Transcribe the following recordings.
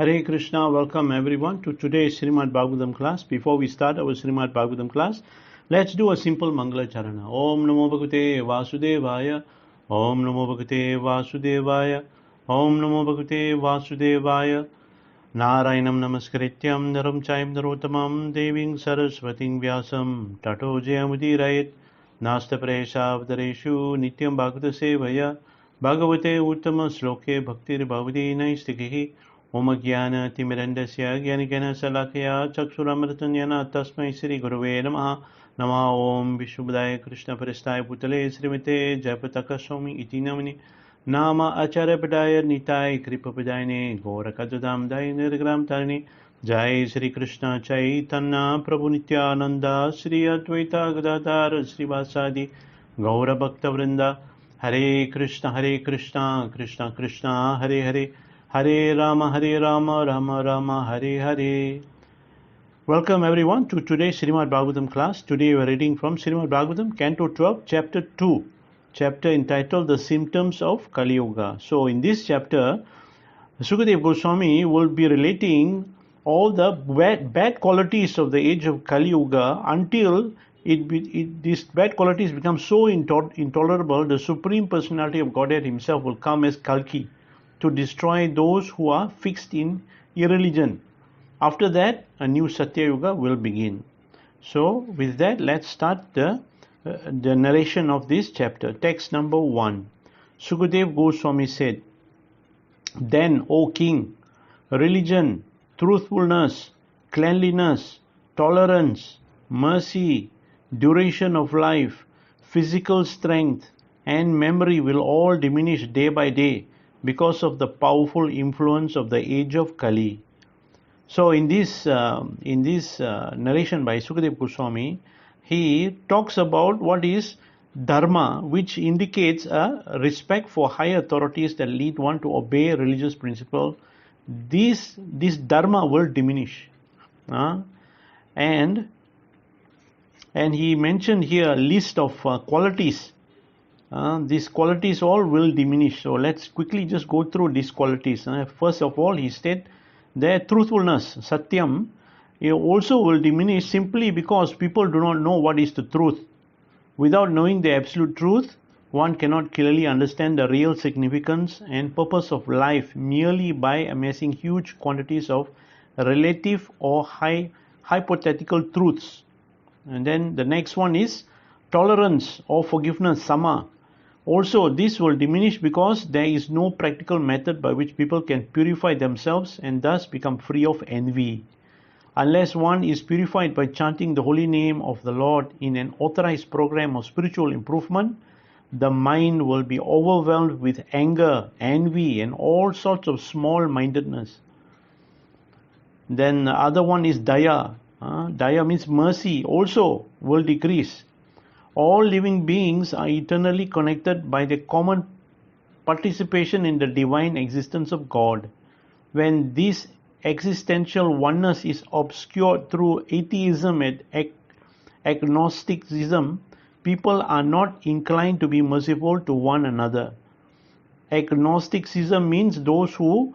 Hare Krishna, welcome everyone to today's Srimad Bhagavatam class. Before we start our Srimad Bhagavatam class, let's do a simple Mangala Charana. Om Namo Bhagavate Vasudevaya. Om Namo Bhagavate Vasudevaya. Om Namo Bhagavate Vasudevaya. Narayanam Namaskrityam Naram Chayam Narottamam Deving Saraswating Vyasam Tato Jayamudirayat Nasta Preshavdareshu Nityam Bhagavata Sevaya Bhagavate Uttama Sloke Bhaktir Bhavati Naistikihi Om Jnana Timirandasya Jnanigana Salakaya Chaksuramratanyana Tasmai Sri Guruve Namaha Nama Om Vishubhadaya Krishna Paristaya Putale Srimate Jayapataka Swami Iti Namani Nama Acharya Padaya Nitai Kripa Padayane Gorakadadam Dai Nirgram Tarani Jai Sri Krishna Chaitanya Prabhu Nityananda Sri Advaita Gadadhar Sri Vasadi Gaura Bhakta Vrinda Hare Krishna Krishna Krishna Hare Hare Hare Rama Rama Rama Hare Hare. Welcome everyone to today's Srimad Bhagavatam class. Today we are reading from Srimad Bhagavatam, Canto 12, Chapter 2, chapter entitled The Symptoms of Kali Yuga. So in this chapter, Sukadeva Goswami will be relating all the bad qualities of the age of Kali Yuga until these bad qualities become so intolerable, the Supreme Personality of Godhead himself will come as Kalki to destroy those who are fixed in irreligion. After that, a new Satya-yuga will begin. So, with that, let's start the narration of this chapter. Text number 1. Sukadeva Goswami said, Then, O king, religion, truthfulness, cleanliness, tolerance, mercy, duration of life, physical strength, and memory will all diminish day by day because of the powerful influence of the age of Kali. So in this narration by Sukadeva Goswami, he talks about what is dharma, which indicates a respect for high authorities that lead one to obey religious principle. This dharma will diminish, and he mentioned here a list of qualities. These qualities all will diminish. So let's quickly just go through these qualities. First of all, he said their truthfulness, satyam, also will diminish simply because people do not know what is the truth. Without knowing the absolute truth, one cannot clearly understand the real significance and purpose of life merely by amassing huge quantities of relative or hypothetical truths. And then the next one is tolerance or forgiveness, sama. Also, this will diminish because there is no practical method by which people can purify themselves and thus become free of envy. Unless one is purified by chanting the holy name of the Lord in an authorized program of spiritual improvement, the mind will be overwhelmed with anger, envy, and all sorts of small-mindedness. Then the other one is daya. Daya means mercy, also will decrease. All living beings are eternally connected by the common participation in the divine existence of God. When this existential oneness is obscured through atheism and agnosticism, people are not inclined to be merciful to one another. Agnosticism means those who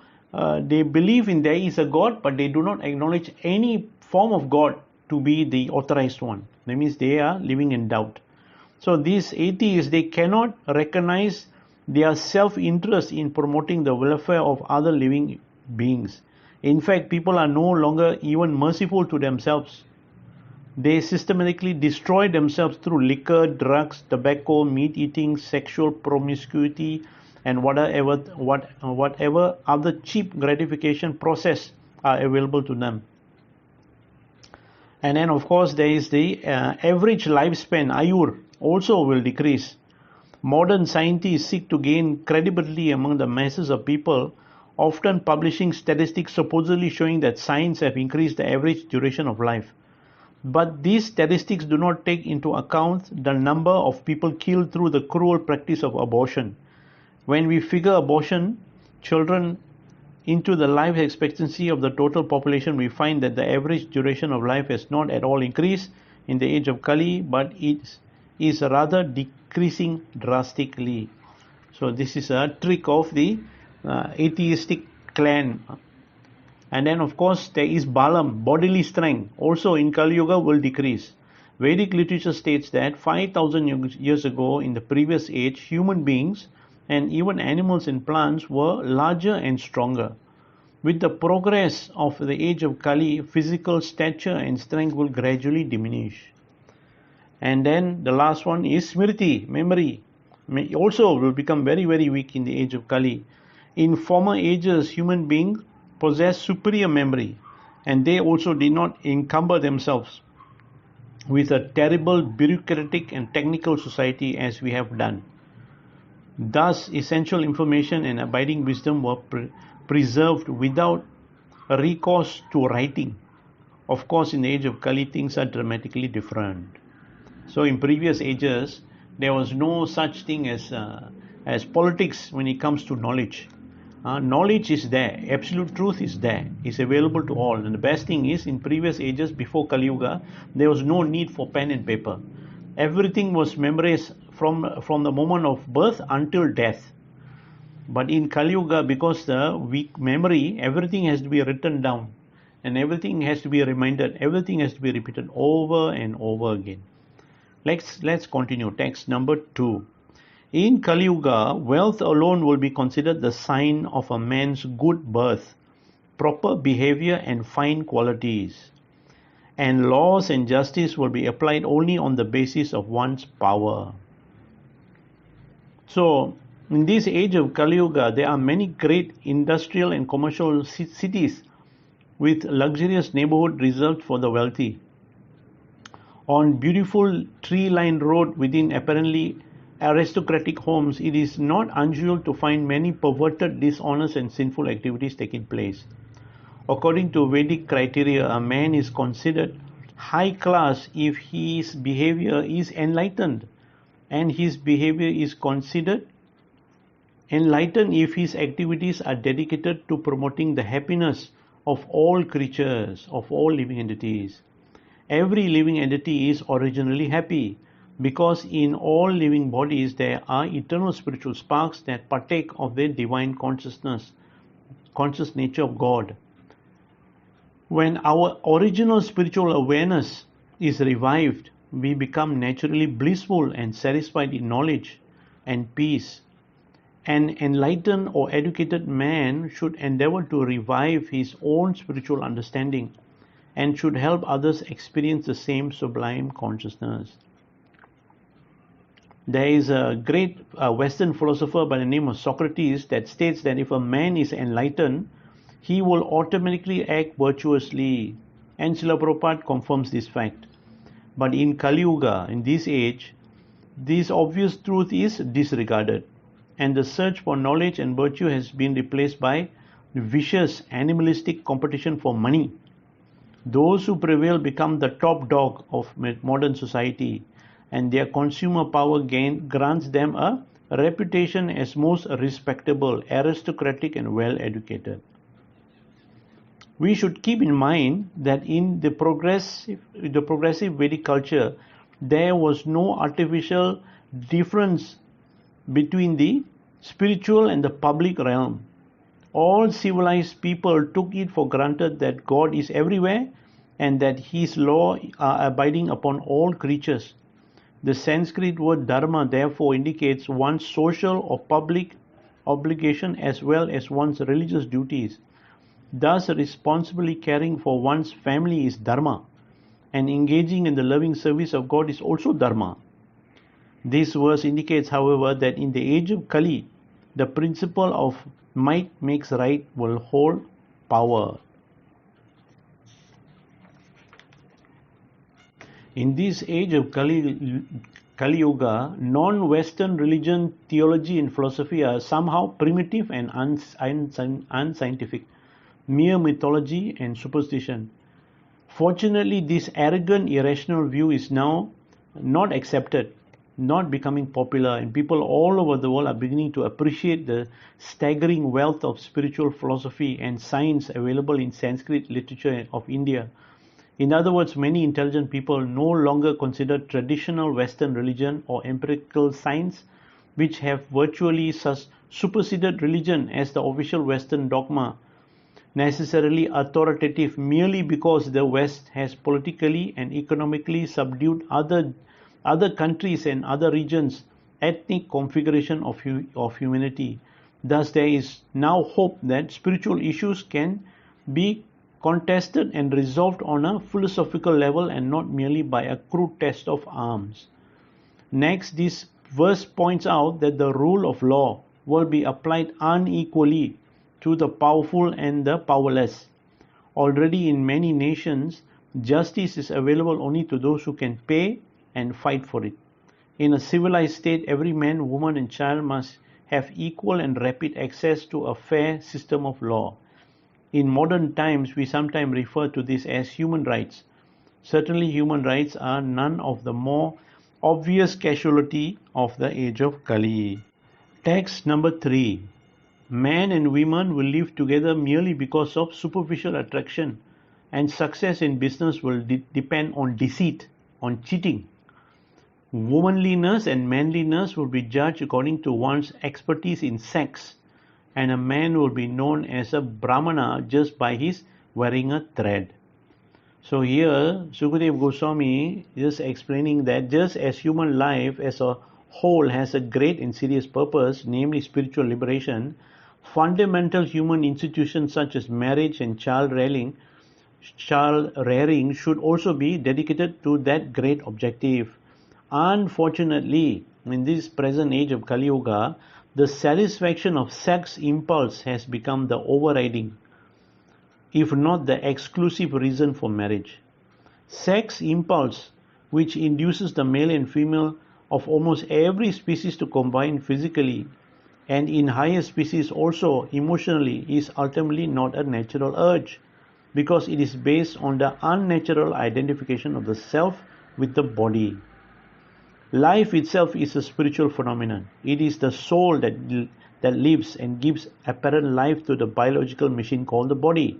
they believe in there is a God, but they do not acknowledge any form of God to be the authorized one. That means they are living in doubt. So these atheists, they cannot recognize their self-interest in promoting the welfare of other living beings. In fact, people are no longer even merciful to themselves. They systematically destroy themselves through liquor, drugs, tobacco, meat eating, sexual promiscuity, and whatever other cheap gratification process are available to them. And then of course there is the average lifespan, ayur, also will decrease. Modern scientists seek to gain credibility among the masses of people, often publishing statistics supposedly showing that science have increased the average duration of life. But these statistics do not take into account the number of people killed through the cruel practice of abortion. When we figure abortion children into the life expectancy of the total population, we find that the average duration of life has not at all increased in the age of Kali, but it is rather decreasing drastically. So this is a trick of the atheistic clan And then of course there is balam, bodily strength, also in Kali Yuga will decrease. Vedic literature states that 5,000 years ago in the previous age, human beings and even animals and plants were larger and stronger. With the progress of the age of Kali, physical stature and strength will gradually diminish. And then the last one is smriti, memory, also will become very, very weak in the age of Kali. In former ages, human beings possessed superior memory, and they also did not encumber themselves with a terrible bureaucratic and technical society as we have done. Thus, essential information and abiding wisdom were preserved without recourse to writing. Of course, in the age of Kali, things are dramatically different. So in previous ages, there was no such thing as politics when it comes to knowledge. Knowledge is there, absolute truth is there, is available to all. And the best thing is, in previous ages before Kali Yuga, there was no need for pen and paper. Everything was memorized from the moment of birth until death. But in Kali Yuga, because the weak memory, everything has to be written down, and everything has to be reminded, everything has to be repeated over and over again. Let's continue. Text number 2. In Kali Yuga, wealth alone will be considered the sign of a man's good birth, proper behavior and fine qualities. And laws and justice will be applied only on the basis of one's power. So, in this age of Kali Yuga, there are many great industrial and commercial cities with luxurious neighborhood reserved for the wealthy. On beautiful tree-lined road within apparently aristocratic homes, it is not unusual to find many perverted, dishonest and sinful activities taking place. According to Vedic criteria, a man is considered high class if his behavior is enlightened, and his behavior is considered enlightened if his activities are dedicated to promoting the happiness of all creatures, of all living entities. Every living entity is originally happy, because in all living bodies there are eternal spiritual sparks that partake of the divine conscious nature of God. When our original spiritual awareness is revived, we become naturally blissful and satisfied in knowledge and peace. An enlightened or educated man should endeavor to revive his own spiritual understanding and should help others experience the same sublime consciousness. There is a great Western philosopher by the name of Socrates that states that if a man is enlightened, he will automatically act virtuously, and Srila Prabhupada confirms this fact. But in Kali Yuga, in this age, this obvious truth is disregarded, and the search for knowledge and virtue has been replaced by vicious, animalistic competition for money. Those who prevail become the top dog of modern society, and their consumer power grants them a reputation as most respectable, aristocratic and well-educated. We should keep in mind that in the progressive Vedic culture, there was no artificial difference between the spiritual and the public realm. All civilized people took it for granted that God is everywhere and that His law are abiding upon all creatures. The Sanskrit word dharma therefore indicates one's social or public obligation as well as one's religious duties. Thus, responsibly caring for one's family is dharma, and engaging in the loving service of God is also dharma. This verse indicates, however, that in the age of Kali, the principle of might makes right will hold power. In this age of Kali Yuga, non-Western religion, theology and philosophy are somehow primitive and unscientific, mere mythology and superstition. Fortunately, this arrogant, irrational view is now not accepted, not becoming popular, and people all over the world are beginning to appreciate the staggering wealth of spiritual philosophy and science available in Sanskrit literature of India. In other words, many intelligent people no longer consider traditional Western religion or empirical science, which have virtually superseded religion, as the official Western dogma. necessarily authoritative merely because the West has politically and economically subdued other countries and other regions, ethnic configuration of humanity. Thus, there is now hope that spiritual issues can be contested and resolved on a philosophical level and not merely by a crude test of arms. Next, this verse points out that the rule of law will be applied unequally to the powerful and the powerless. Already in many nations, justice is available only to those who can pay and fight for it. In a civilized state, every man, woman and child must have equal and rapid access to a fair system of law. In modern times, we sometimes refer to this as human rights. Certainly, human rights are none of the more obvious casualty of the age of Kali. Text number 3. Man and women will live together merely because of superficial attraction, and success in business will depend on deceit, on cheating. Womanliness and manliness will be judged according to one's expertise in sex, and a man will be known as a brahmana just by his wearing a thread. So here, Sukadeva Goswami is explaining that just as human life as a whole has a great and serious purpose, namely spiritual liberation, fundamental human institutions such as marriage and child rearing should also be dedicated to that great objective. Unfortunately, in this present age of Kali Yuga, the satisfaction of sex impulse has become the overriding, if not the exclusive reason for marriage. Sex impulse, which induces the male and female of almost every species to combine physically and in higher species also emotionally, is ultimately not a natural urge, because it is based on the unnatural identification of the self with the body. Life itself is a spiritual phenomenon. It is the soul that lives and gives apparent life to the biological machine called the body.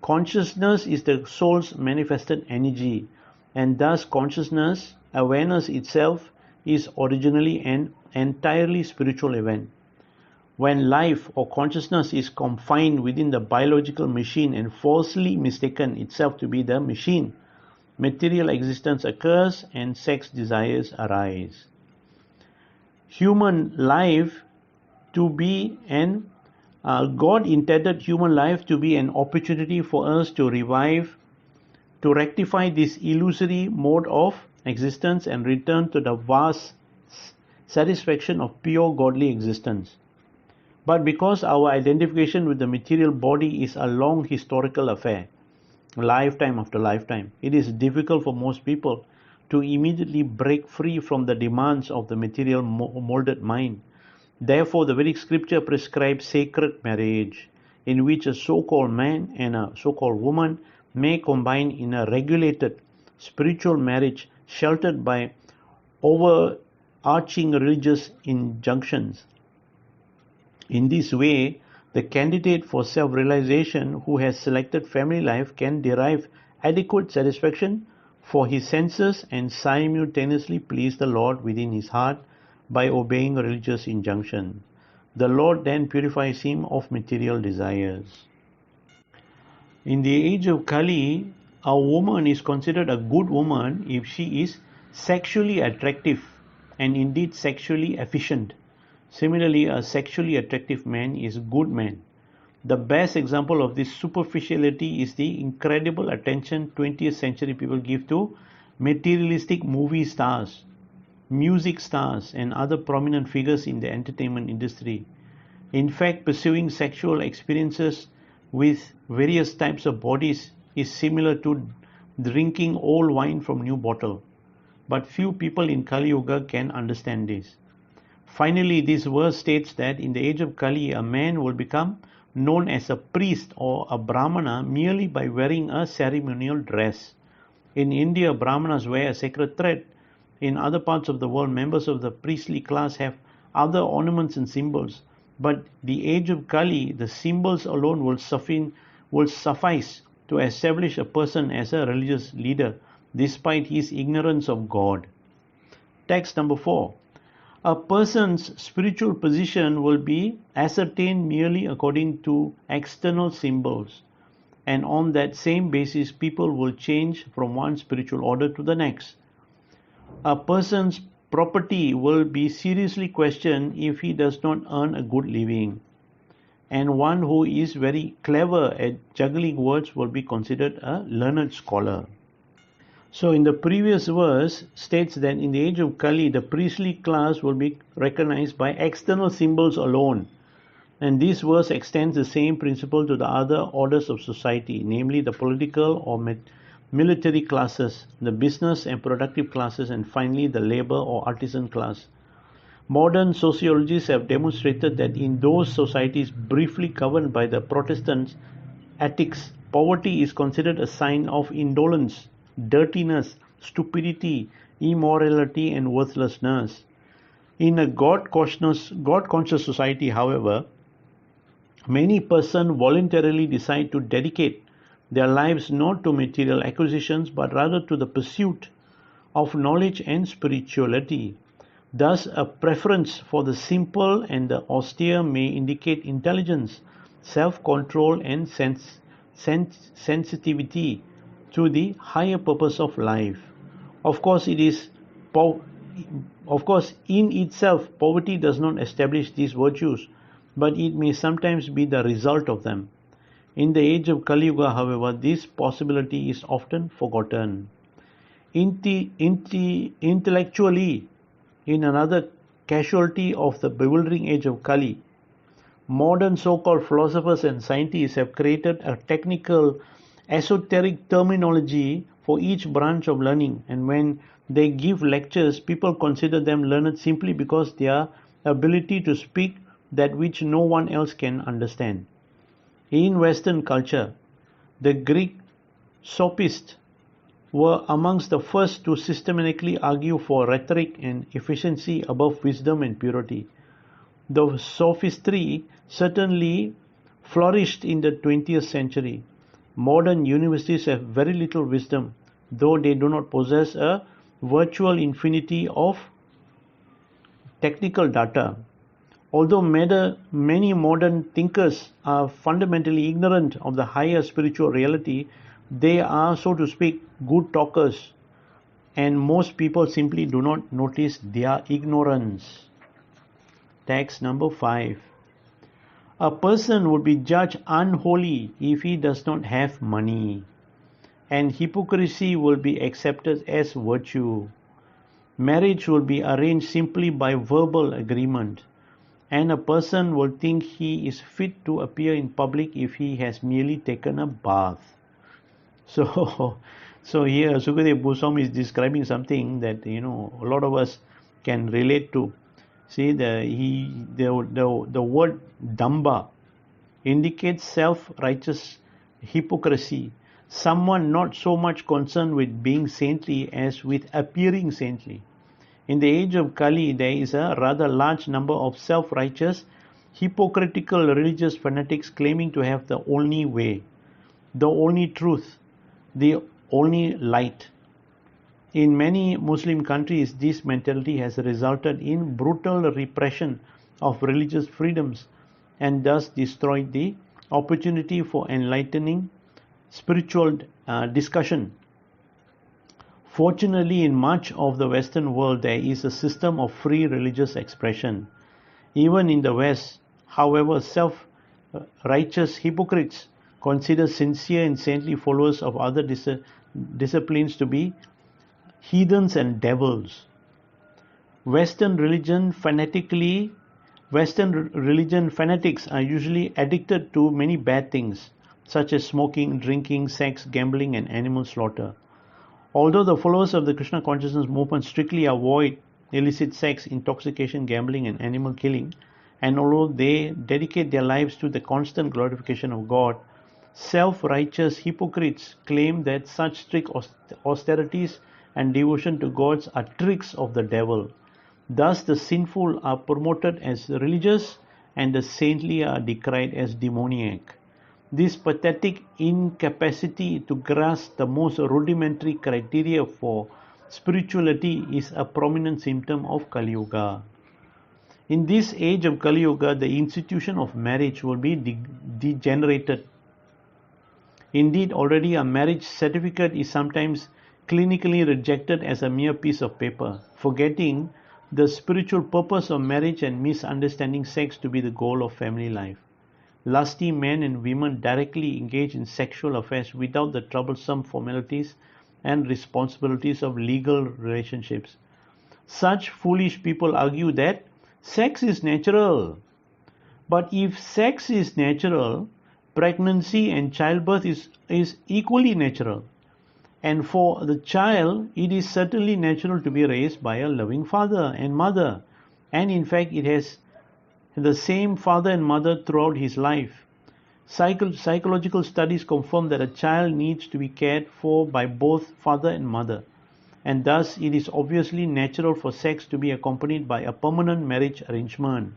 Consciousness is the soul's manifested energy, and thus consciousness, awareness itself, is originally an entirely spiritual event. When life or consciousness is confined within the biological machine and falsely mistaken itself to be the machine, material existence occurs and sex desires arise. Human life to be an God intended human life to be an opportunity for us to revive, to rectify this illusory mode of existence and return to the vast satisfaction of pure godly existence. But because our identification with the material body is a long historical affair, lifetime after lifetime, it is difficult for most people to immediately break free from the demands of the material molded mind. Therefore, the Vedic scripture prescribes sacred marriage, in which a so-called man and a so-called woman may combine in a regulated spiritual marriage sheltered by overarching religious injunctions. In this way, the candidate for self-realization who has selected family life can derive adequate satisfaction for his senses and simultaneously please the Lord within his heart by obeying religious injunction. The Lord then purifies him of material desires. In the age of Kali, a woman is considered a good woman if she is sexually attractive and indeed sexually efficient. Similarly, a sexually attractive man is a good man. The best example of this superficiality is the incredible attention 20th century people give to materialistic movie stars, music stars, and other prominent figures in the entertainment industry. In fact, pursuing sexual experiences with various types of bodies is similar to drinking old wine from new bottle. But few people in Kali Yuga can understand this. Finally, this verse states that in the age of Kali, a man will become known as a priest or a brahmana merely by wearing a ceremonial dress. In India, brahmanas wear a sacred thread. In other parts of the world, members of the priestly class have other ornaments and symbols. But the age of Kali, the symbols alone will suffice to establish a person as a religious leader, despite his ignorance of God. Text number 4. A person's spiritual position will be ascertained merely according to external symbols, and on that same basis people will change from one spiritual order to the next. A person's property will be seriously questioned if he does not earn a good living, and one who is very clever at juggling words will be considered a learned scholar. So in the previous verse states that in the age of Kali, the priestly class will be recognized by external symbols alone. And this verse extends the same principle to the other orders of society, namely the political or military classes, the business and productive classes, and finally the labor or artisan class. Modern sociologists have demonstrated that in those societies briefly governed by the Protestant ethics, poverty is considered a sign of indolence, dirtiness, stupidity, immorality, and worthlessness. In a God-conscious society, however, many persons voluntarily decide to dedicate their lives not to material acquisitions but rather to the pursuit of knowledge and spirituality. Thus, a preference for the simple and the austere may indicate intelligence, self-control, and sensitivity to the higher purpose of life. Of course, in itself, poverty does not establish these virtues, but it may sometimes be the result of them. In the age of Kali Yuga, however, this possibility is often forgotten. Intellectually, in another casualty of the bewildering age of Kali, modern so-called philosophers and scientists have created a technical, esoteric terminology for each branch of learning, and when they give lectures, people consider them learned simply because their ability to speak that which no one else can understand. In Western culture, the Greek sophists were amongst the first to systematically argue for rhetoric and efficiency above wisdom and purity. The sophistry certainly flourished in the 20th century. Modern universities have very little wisdom, though they do not possess a virtual infinity of technical data. Although many modern thinkers are fundamentally ignorant of the higher spiritual reality, they are, so to speak, good talkers, and most people simply do not notice their ignorance. Text number 5. A person would be judged unholy if he does not have money, and hypocrisy will be accepted as virtue. Marriage will be arranged simply by verbal agreement, and a person will think he is fit to appear in public if he has merely taken a bath. So here Sukadev Goswami is describing something that a lot of us can relate to. See, the word damba indicates self-righteous hypocrisy, someone not so much concerned with being saintly as with appearing saintly. In the age of Kali, there is a rather large number of self-righteous, hypocritical religious fanatics claiming to have the only way, the only truth, the only light. In many Muslim countries, this mentality has resulted in brutal repression of religious freedoms and thus destroyed the opportunity for enlightening spiritual discussion. Fortunately, in much of the Western world, there is a system of free religious expression. Even in the West, however, self-righteous hypocrites consider sincere and saintly followers of other disciplines to be heathens and devils. Western religion fanatics are usually addicted to many bad things, such as smoking, drinking, sex, gambling, and animal slaughter. Although the followers of the Krishna consciousness movement strictly avoid illicit sex, intoxication, gambling, and animal killing, and although they dedicate their lives to the constant glorification of God, self-righteous hypocrites claim that such strict austerities and devotion to gods are tricks of the devil. Thus, the sinful are promoted as religious and the saintly are decried as demoniac. This pathetic incapacity to grasp the most rudimentary criteria for spirituality is a prominent symptom of Kali Yuga. In this age of Kali Yuga, the institution of marriage will be degenerated. Indeed, already a marriage certificate is sometimes clinically rejected as a mere piece of paper, forgetting the spiritual purpose of marriage and misunderstanding sex to be the goal of family life. Lusty men and women directly engage in sexual affairs without the troublesome formalities and responsibilities of legal relationships. Such foolish people argue that sex is natural. But if sex is natural, pregnancy and childbirth is equally natural. And for the child, it is certainly natural to be raised by a loving father and mother. And in fact, it has the same father and mother throughout his life. Psychological studies confirm that a child needs to be cared for by both father and mother. And thus, it is obviously natural for sex to be accompanied by a permanent marriage arrangement.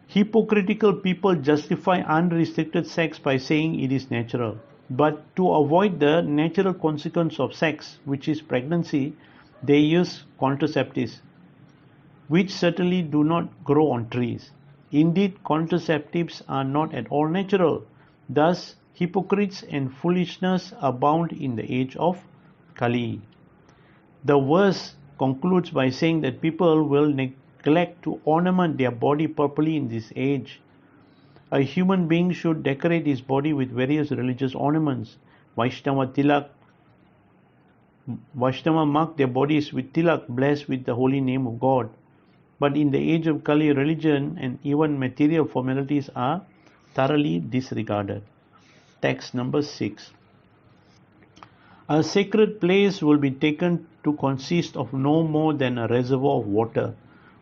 Hypocritical people justify unrestricted sex by saying it is natural. But to avoid the natural consequence of sex, which is pregnancy, they use contraceptives, which certainly do not grow on trees. Indeed, contraceptives are not at all natural. Thus, hypocrites and foolishness abound in the age of Kali. The verse concludes by saying that people will neglect to ornament their body properly in this age. A human being should decorate his body with various religious ornaments. Vaishnava mark their bodies with tilak, blessed with the holy name of God. But in the age of Kali, religion and even material formalities are thoroughly disregarded. Text number 6. A sacred place will be taken to consist of no more than a reservoir of water,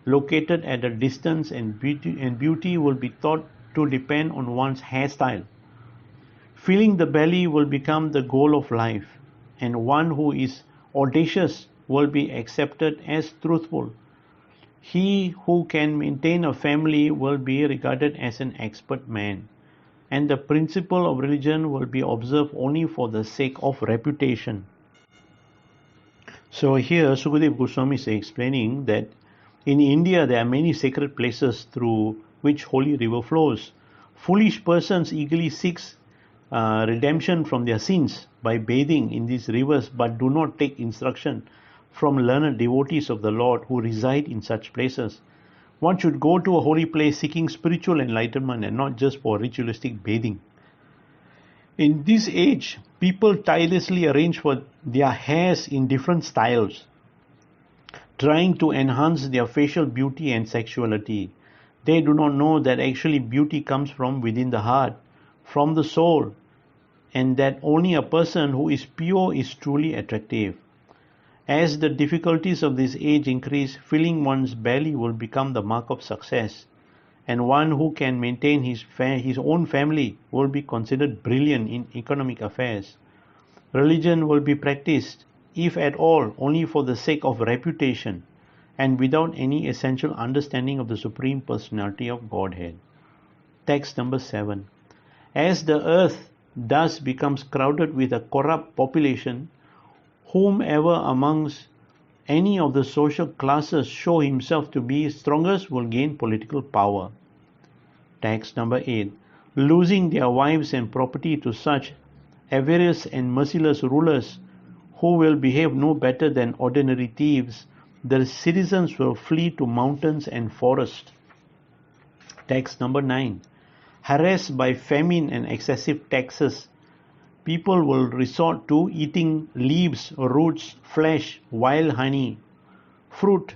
located at a distance, and beauty will be thought to depend on one's hairstyle. Filling the belly will become the goal of life, and one who is audacious will be accepted as truthful. He who can maintain a family will be regarded as an expert man, and the principle of religion will be observed only for the sake of reputation. So here Sukadeva Goswami is explaining that in India there are many sacred places through which holy river flows. Foolish persons eagerly seek redemption from their sins by bathing in these rivers, but do not take instruction from learned devotees of the Lord who reside in such places. One should go to a holy place seeking spiritual enlightenment and not just for ritualistic bathing. In this age, people tirelessly arrange for their hairs in different styles, trying to enhance their facial beauty and sexuality. They do not know that actually beauty comes from within the heart, from the soul, and that only a person who is pure is truly attractive. As the difficulties of this age increase, filling one's belly will become the mark of success, and one who can maintain his own family will be considered brilliant in economic affairs. Religion will be practiced, if at all, only for the sake of reputation, and without any essential understanding of the Supreme Personality of Godhead. Text number 7. As the earth thus becomes crowded with a corrupt population, whomever amongst any of the social classes show himself to be strongest will gain political power. Text number 8. Losing their wives and property to such avarice and merciless rulers who will behave no better than ordinary thieves, the citizens will flee to mountains and forests. Text number 9. Harassed by famine and excessive taxes, people will resort to eating leaves, roots, flesh, wild honey, fruit,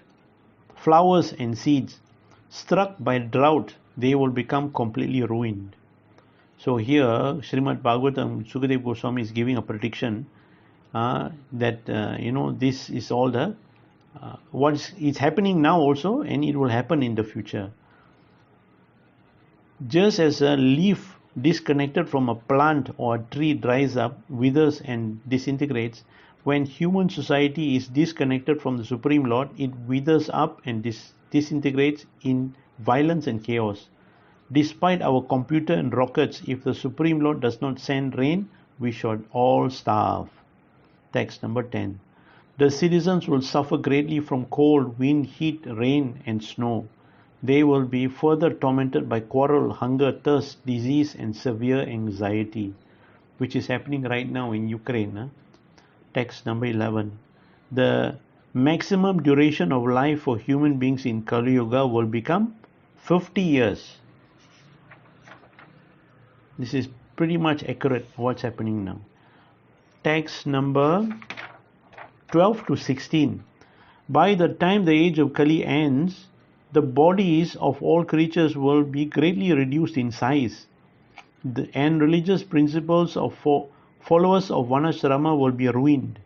flowers and seeds. Struck by drought, they will become completely ruined. So here, Srimad Bhagavatm, Sukadeva Goswami is giving a prediction that this is all the what is happening now also, and it will happen in the future. Just as a leaf disconnected from a plant or a tree dries up, withers and disintegrates, when human society is disconnected from the Supreme Lord, it withers up and disintegrates in violence and chaos. Despite our computer and rockets, if the Supreme Lord does not send rain, we should all starve. Text number 10. The citizens will suffer greatly from cold, wind, heat, rain, and snow. They will be further tormented by quarrel, hunger, thirst, disease, and severe anxiety, which is happening right now in Ukraine. Text number 11. The maximum duration of life for human beings in Kali-yuga will become 50 years. This is pretty much accurate what's happening now. Text number 12 to 16. By the time the age of Kali ends, the bodies of all creatures will be greatly reduced in size, and religious principles of followers of Varnashrama will be ruined.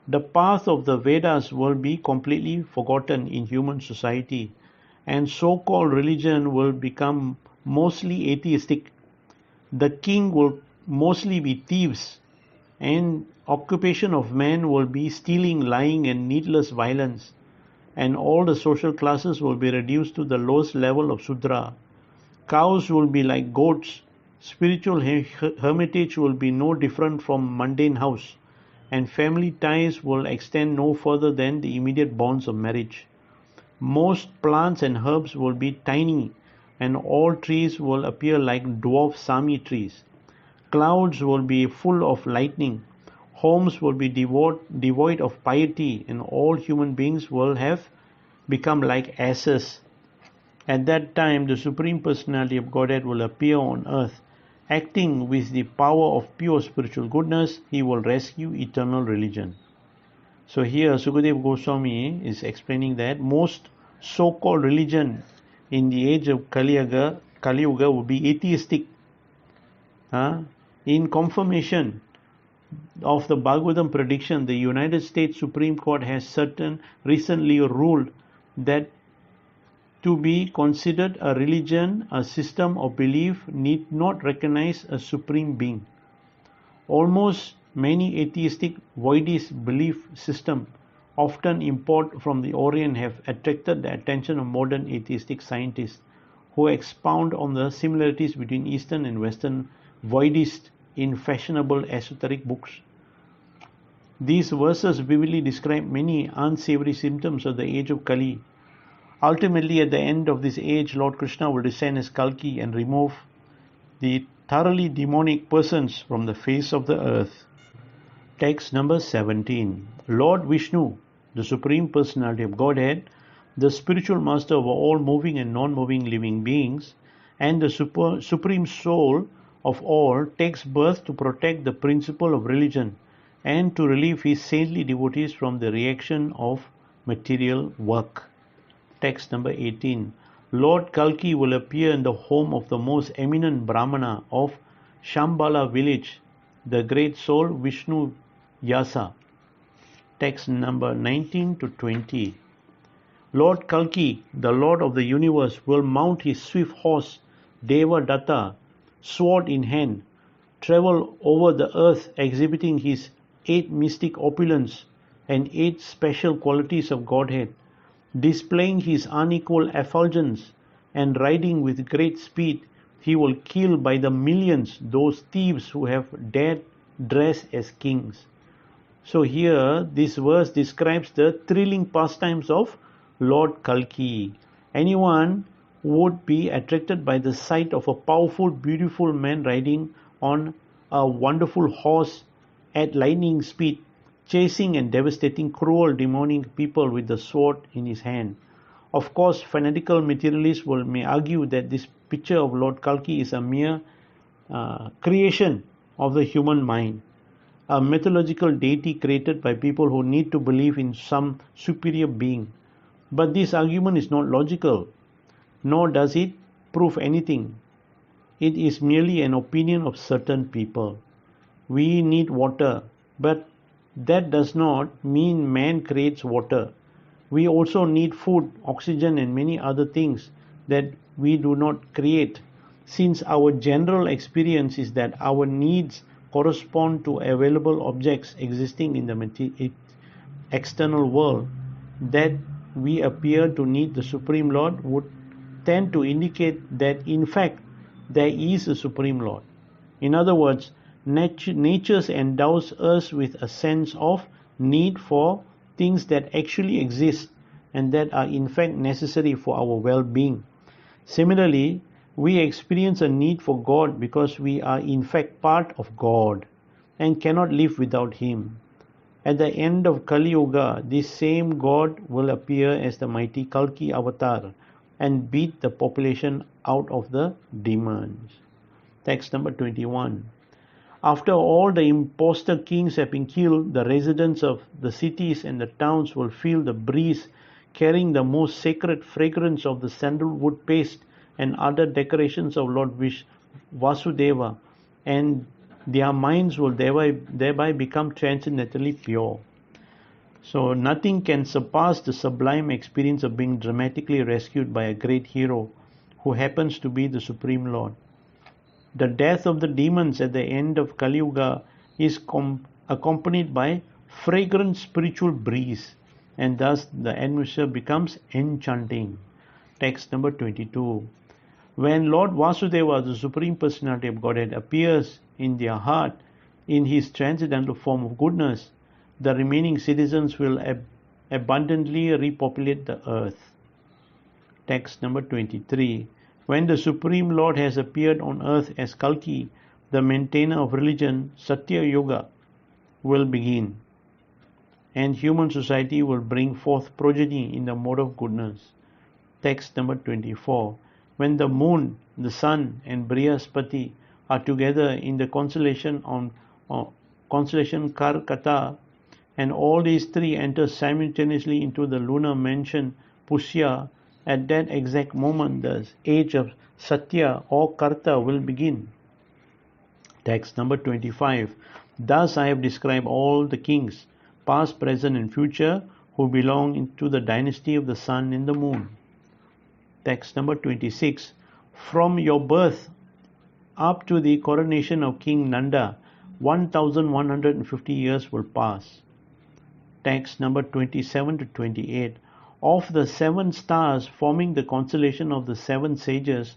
The path of the Vedas will be completely forgotten in human society, and so-called religion will become mostly atheistic. The king will mostly be thieves, and occupation of man will be stealing, lying, and needless violence, and all the social classes will be reduced to the lowest level of Sudra. Cows will be like goats. Spiritual hermitage will be no different from mundane house, and family ties will extend no further than the immediate bonds of marriage. Most plants and herbs will be tiny, and all trees will appear like dwarf Sami trees. Clouds will be full of lightning. Homes will be devoid of piety, and all human beings will have become like asses. At that time, the Supreme Personality of Godhead will appear on earth. Acting with the power of pure spiritual goodness, he will rescue eternal religion. So here Sukadeva Goswami is explaining that most so-called religion in the age of Kali Yuga will be atheistic. In confirmation of the Bhagavatam prediction, the United States Supreme Court has recently ruled that to be considered a religion, a system of belief need not recognize a supreme being. Almost many atheistic voidist belief systems, often imported from the Orient, have attracted the attention of modern atheistic scientists who expound on the similarities between Eastern and Western voidists in fashionable esoteric books. These verses vividly describe many unsavory symptoms of the age of Kali. Ultimately, at the end of this age, Lord Krishna will descend as Kalki and remove the thoroughly demonic persons from the face of the earth. Text number 17. Lord Vishnu, the Supreme Personality of Godhead, the spiritual master of all moving and non-moving living beings, and the supreme soul of all, takes birth to protect the principle of religion and to relieve his saintly devotees from the reaction of material work. Text number 18. Lord Kalki will appear in the home of the most eminent brahmana of Sambhala village, the great soul Vishnuyasa. Text number 19 to 20. Lord Kalki, the Lord of the universe, will mount his swift horse Devadatta, sword in hand, travel over the earth exhibiting his 8 mystic opulence and 8 special qualities of Godhead, displaying his unequal effulgence, and riding with great speed. He will kill by the millions those thieves who have dared dress as kings. So here this verse describes the thrilling pastimes of Lord Kalki. Anyone would be attracted by the sight of a powerful, beautiful man riding on a wonderful horse at lightning speed, chasing and devastating cruel demonic people with the sword in his hand. Of course, fanatical materialists may argue that this picture of Lord Kalki is a mere creation of the human mind, a mythological deity created by people who need to believe in some superior being. But this argument is not logical, nor does it prove anything. It is merely an opinion of certain people. We need water, but that does not mean man creates water. We also need food, oxygen, and many other things that we do not create, since our general experience is that our needs correspond to available objects existing in the external world. That we appear to need the Supreme Lord would tend to indicate that in fact there is a Supreme Lord. In other words, nature endows us with a sense of need for things that actually exist and that are in fact necessary for our well-being. Similarly, we experience a need for God because we are in fact part of God and cannot live without Him. At the end of Kali-yuga, this same God will appear as the mighty Kalki avatar and beat the population out of the demons. Text number 21. After all the impostor kings have been killed, the residents of the cities and the towns will feel the breeze carrying the most sacred fragrance of the sandalwood paste and other decorations of Lord Vasudeva, and their minds will thereby become transcendently pure. So nothing can surpass the sublime experience of being dramatically rescued by a great hero who happens to be the Supreme Lord. The death of the demons at the end of Kali Yuga is accompanied by fragrant spiritual breeze, and thus the atmosphere becomes enchanting. Text number 22. When Lord Vasudeva, the Supreme Personality of Godhead, appears in their heart in his transcendental form of goodness, the remaining citizens will abundantly repopulate the earth. Text number 23. When the Supreme Lord has appeared on earth as Kalki, the maintainer of religion, Satya-yuga will begin, and human society will bring forth progeny in the mode of goodness. Text number 24. When the moon, the sun, and Brihaspati are together in the constellation Karkata, and all these three enter simultaneously into the lunar mansion Pushya, at that exact moment the age of Satya or Karta will begin. Text number 25. Thus I have described all the kings, past, present, and future, who belong to the dynasty of the sun and the moon. Text number 26. From your birth up to the coronation of King Nanda, 1150 years will pass. Text number 27 to 28. Of the 7 stars forming the constellation of the 7 sages,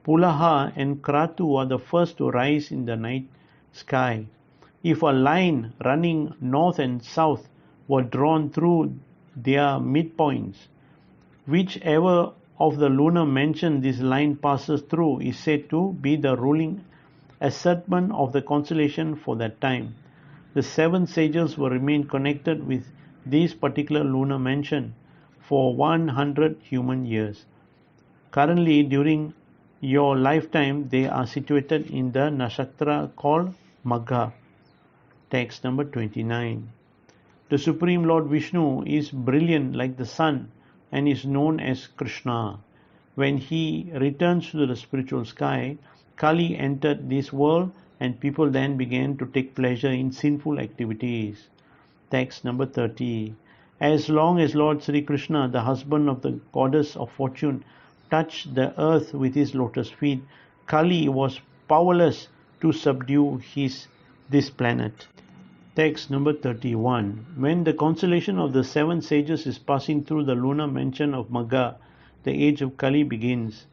Pulaha and Kratu are the first to rise in the night sky. If a line running north and south were drawn through their midpoints, whichever of the lunar mansion this line passes through is said to be the ruling ascendant of the constellation for that time. The 7 sages will remain connected with this particular lunar mansion for 100 human years. Currently, during your lifetime, they are situated in the nakshatra called Magha. Text number 29. The Supreme Lord Vishnu is brilliant like the sun and is known as Krishna. When he returns to the spiritual sky, Kali entered this world and people then began to take pleasure in sinful activities. Text number 30. As long as Lord Sri Krishna, the husband of the goddess of fortune, touched the earth with his lotus feet, Kali was powerless to subdue this planet. Text number 31. When the constellation of the 7 sages is passing through the lunar mansion of Magha, the age of Kali begins.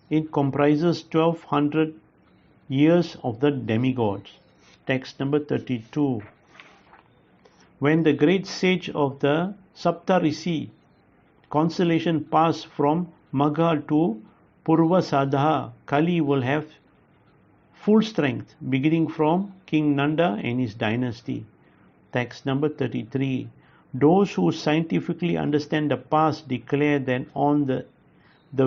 It comprises 1200 years of the demigods. Text number 32. When the great sage of the Saptarishi constellation pass from Magha to Purvasadha, Kali will have full strength, beginning from King Nanda and his dynasty. Text number 33. Those who scientifically understand the past declare that on the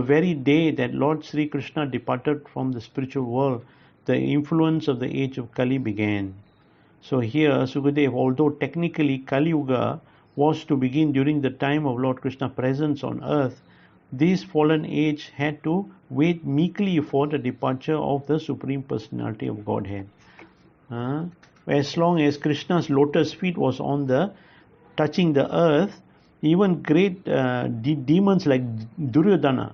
very day that Lord Sri Krishna departed from the spiritual world, the influence of the age of Kali began. So here, Sukadev, although technically Kali Yuga was to begin during the time of Lord Krishna's presence on earth, this fallen age had to wait meekly for the departure of the Supreme Personality of Godhead. As long as Krishna's lotus feet was touching the earth, even great demons like Duryodhana,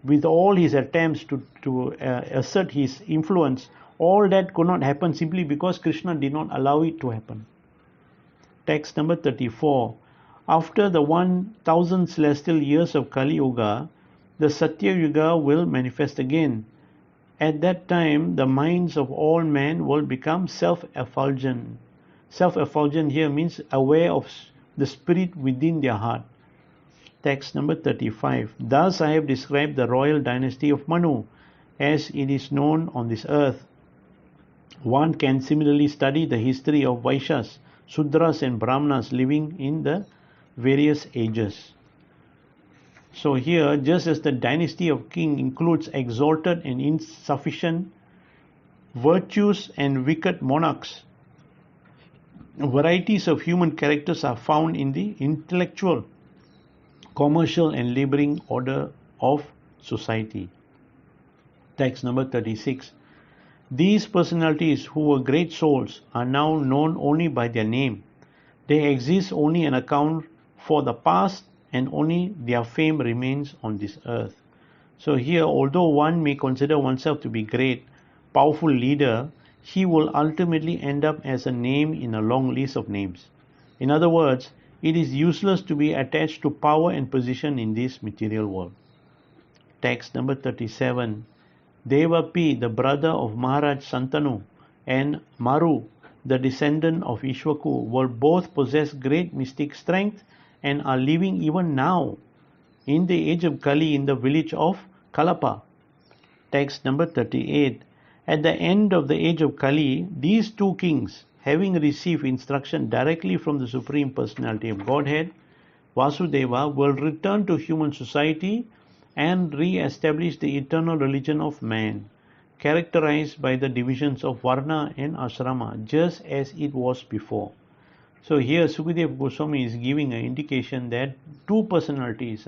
with all his attempts to assert his influence, all that could not happen simply because Krishna did not allow it to happen. Text number 34. After the 1000 celestial years of Kali Yuga, the Satya-yuga will manifest again. At that time, the minds of all men will become self-effulgent. Self-effulgent here means aware of the spirit within their heart. Text number 35. Thus I have described the royal dynasty of Manu as it is known on this earth. One can similarly study the history of Vaishyas, Sudras and Brahmanas living in the various ages. So here, just as the dynasty of king includes exalted and insufficient, virtuous and wicked monarchs, varieties of human characters are found in the intellectual, commercial and laboring order of society. Text number 36. These personalities who were great souls are now known only by their name. They exist only an account for the past, and only their fame remains on this earth. So here, although one may consider oneself to be great, powerful leader, he will ultimately end up as a name in a long list of names. In other words, it is useless to be attached to power and position in this material world. Text number 37. Devapi, the brother of Maharaj Santanu, and Maru, the descendant of Ishwaku, will both possess great mystic strength and are living even now in the age of Kali in the village of Kalapa. Text number 38. At the end of the age of Kali, these two kings, having received instruction directly from the Supreme Personality of Godhead, Vasudeva, will return to human society and re-establish the eternal religion of man, characterized by the divisions of Varna and Ashrama, just as it was before. So here Sukadeva Goswami is giving an indication that two personalities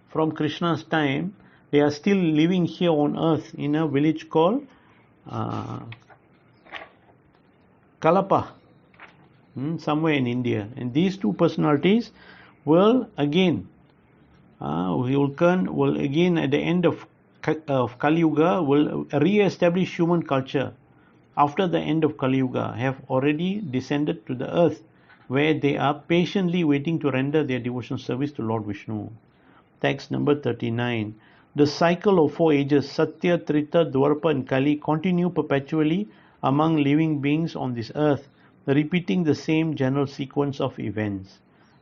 from Krishna's time, they are still living here on earth in a village called Kalapa, somewhere in India. And these two personalities will again, will again at the end of Kali Yuga, will re-establish human culture after the end of Kali Yuga, have already descended to the earth, where they are patiently waiting to render their devotional service to Lord Vishnu. Text number 39. The cycle of 4 ages, Satya, Treta, Dvapara and Kali, continue perpetually among living beings on this earth, repeating the same general sequence of events.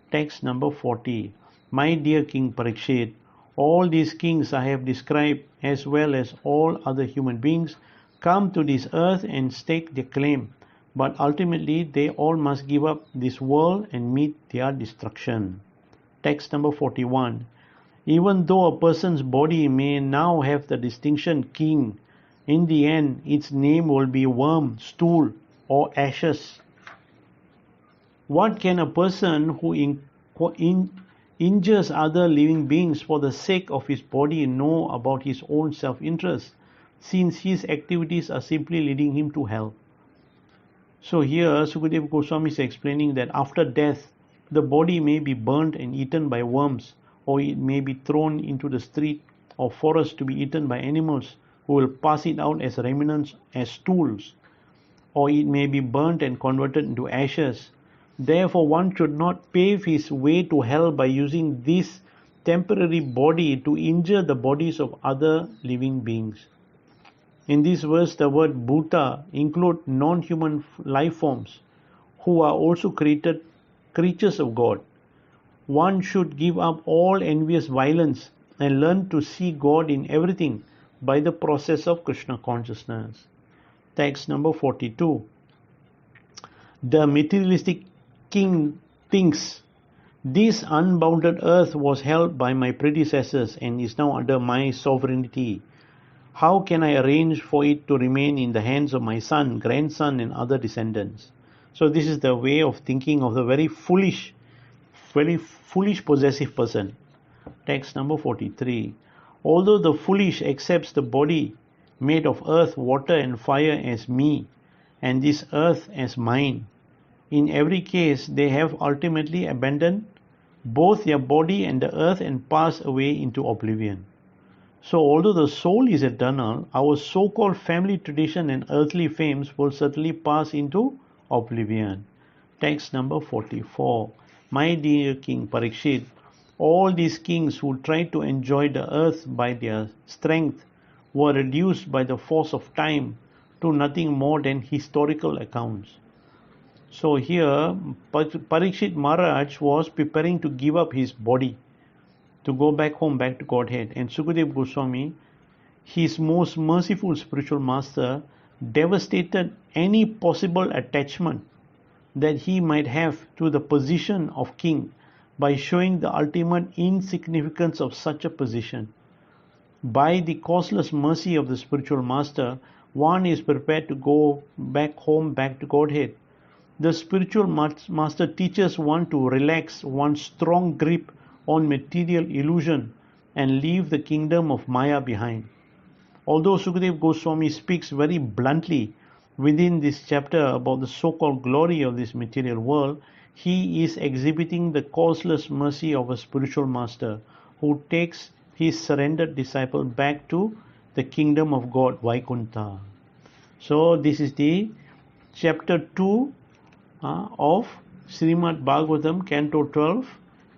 Text number 40. My dear King Parikshit, all these kings I have described, as well as all other human beings, come to this earth and stake their claim, but ultimately they all must give up this world and meet their destruction. Text number 41. Even though a person's body may now have the distinction king, in the end its name will be worm, stool or ashes. What can a person who injures other living beings for the sake of his body know about his own self-interest, since his activities are simply leading him to hell? So here Sukadeva Goswami is explaining that after death, the body may be burnt and eaten by worms, or it may be thrown into the street or forest to be eaten by animals who will pass it out as remnants, as stools, or it may be burnt and converted into ashes. Therefore, one should not pave his way to hell by using this temporary body to injure the bodies of other living beings. In this verse, the word Bhuta includes non-human life forms who are also creatures of God. One should give up all envious violence and learn to see God in everything by the process of Krishna consciousness. Text number 42. The materialistic king thinks, this unbounded earth was held by my predecessors and is now under my sovereignty. How can I arrange for it to remain in the hands of my son, grandson and other descendants? So this is the way of thinking of the very foolish possessive person. Text number 43. Although the foolish accepts the body made of earth, water and fire as me, and this earth as mine, in every case they have ultimately abandoned both their body and the earth and pass away into oblivion. So although the soul is eternal, our so-called family tradition and earthly fames will certainly pass into oblivion. Text number 44. My dear King Parikshit, all these kings who tried to enjoy the earth by their strength were reduced by the force of time to nothing more than historical accounts. So here Parikshit Maharaj was preparing to give up his body to go back home, back to Godhead, and Sukadeva Goswami, his most merciful spiritual master, devastated any possible attachment that he might have to the position of king by showing the ultimate insignificance of such a position. By the causeless mercy of the spiritual master, one is prepared to go back home, back to Godhead. The spiritual master teaches one to relax one's strong grip on material illusion and leave the kingdom of Maya behind. Although Sukadeva Goswami speaks very bluntly within this chapter about the so-called glory of this material world, he is exhibiting the causeless mercy of a spiritual master who takes his surrendered disciple back to the kingdom of God, Vaikuntha. So this is the chapter 2 of Srimad Bhagavatam, Canto 12,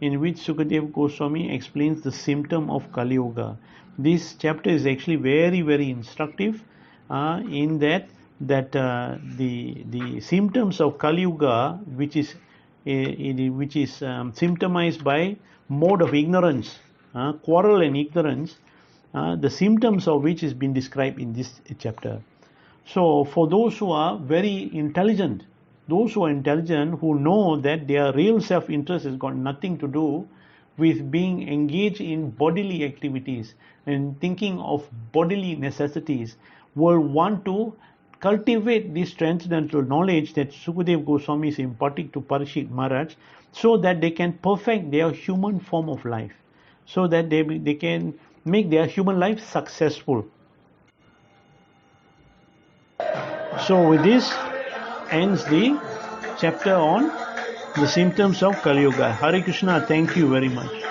in which Sukadeva Goswami explains the symptom of Kali Yuga. This chapter is actually very, very instructive in that the symptoms of Kali Yuga, which is symptomized by mode of ignorance, quarrel and ignorance, the symptoms of which has been described in this chapter. So for those who are very intelligent, who know that their real self-interest has got nothing to do with being engaged in bodily activities and thinking of bodily necessities, will want to cultivate this transcendental knowledge that Sukadeva Goswami is imparting to Parikshit Maharaj, so that they can perfect their human form of life, so that they can make their human life successful. So with this ends the chapter on the symptoms of Kali Yuga. Hare Krishna, thank you very much.